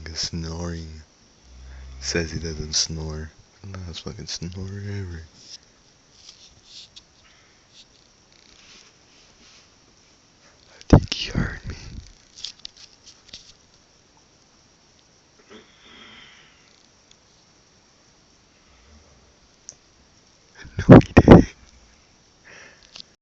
nigga snoring. Says he doesn't snore. Last fucking snorer ever. I think he heard me. No, he